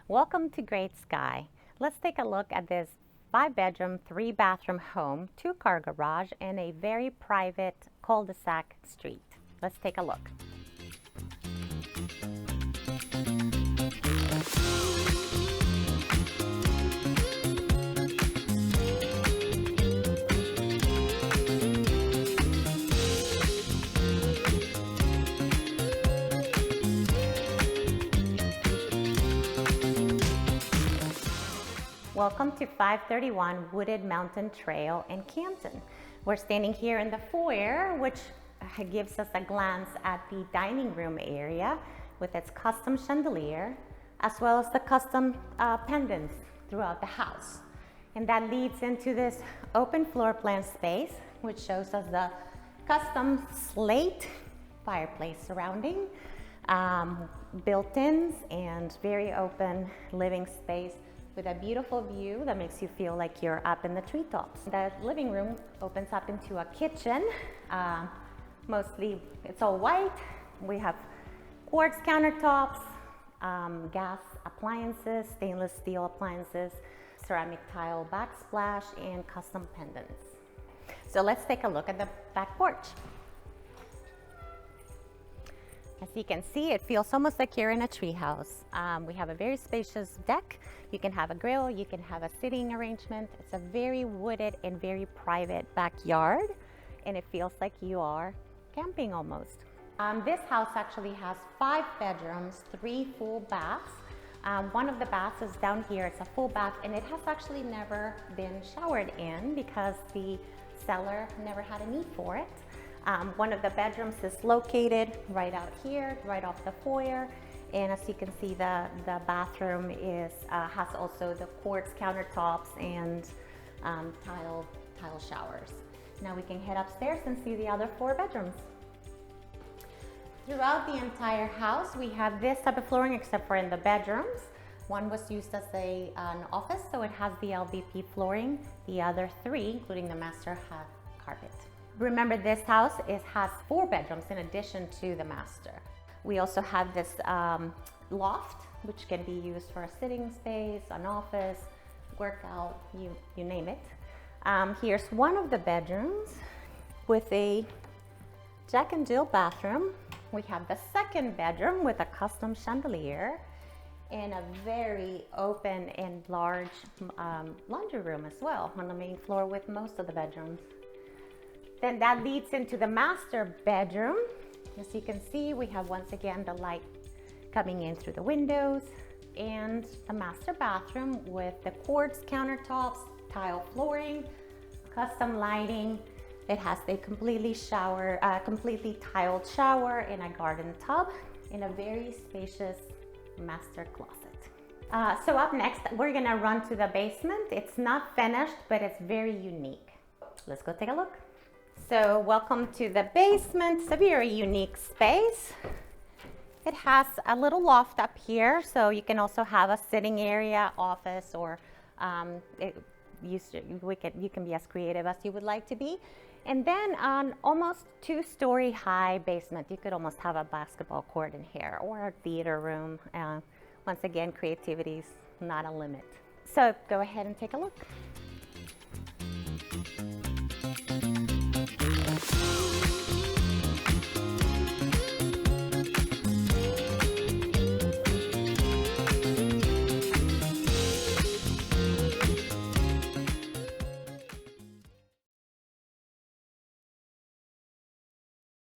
Welcome to Great Sky. Let's take a look at this 5-bedroom, 3-bathroom home, 2-car garage, and a very private cul-de-sac street. Let's take a look. Welcome to 531 Wooded Mountain Trail in Canton. We're standing here in the foyer, which gives us a glance at the dining room area with its custom chandelier, as well as the custom pendants throughout the house. And that leads into this open floor plan space, which shows us the custom slate fireplace surrounding, built-ins, and very open living space with a beautiful view that makes you feel like you're up in the treetops. The living room opens up into a kitchen. Mostly it's all white. We have quartz countertops, gas appliances, stainless steel appliances, ceramic tile backsplash, and custom pendants. So let's take a look at the back porch. As you can see, it feels almost like you're in a treehouse. We have a very spacious deck. You can have a grill, you can have a sitting arrangement. It's a very wooded and very private backyard, and it feels like you are camping almost. This house actually has 5 bedrooms, 3 full baths. One of the baths is down here. It's a full bath, and it has actually never been showered in because the seller never had a need for it. One of the bedrooms is located right out here, right off the foyer. And as you can see, the bathroom has also the quartz countertops and tile showers. Now we can head upstairs and see the other 4 bedrooms. Throughout the entire house, we have this type of flooring except for in the bedrooms. One was used as an office, so it has the LVP flooring. The other 3, including the master, have carpet. Remember, this house has 4 bedrooms in addition to the master. We also have this loft, which can be used for a sitting space, an office, workout, you name it. Here's one of the bedrooms with a Jack and Jill bathroom. We have the 2nd bedroom with a custom chandelier and a very open and large laundry room as well on the main floor with most of the bedrooms. Then that leads into the master bedroom. As you can see, we have once again the light coming in through the windows, and the master bathroom with the quartz countertops, tile flooring, custom lighting. It has a completely tiled shower and a garden tub in a very spacious master closet. So up next, we're gonna run to the basement. It's not finished, but it's very unique. Let's go take a look. So welcome to the basement. It's a very unique space. It has a little loft up here, so you can also have a sitting area, office, or you can be as creative as you would like to be. And then on almost 2-story high basement, you could almost have a basketball court in here or a theater room. Once again, creativity is not a limit. So go ahead and take a look.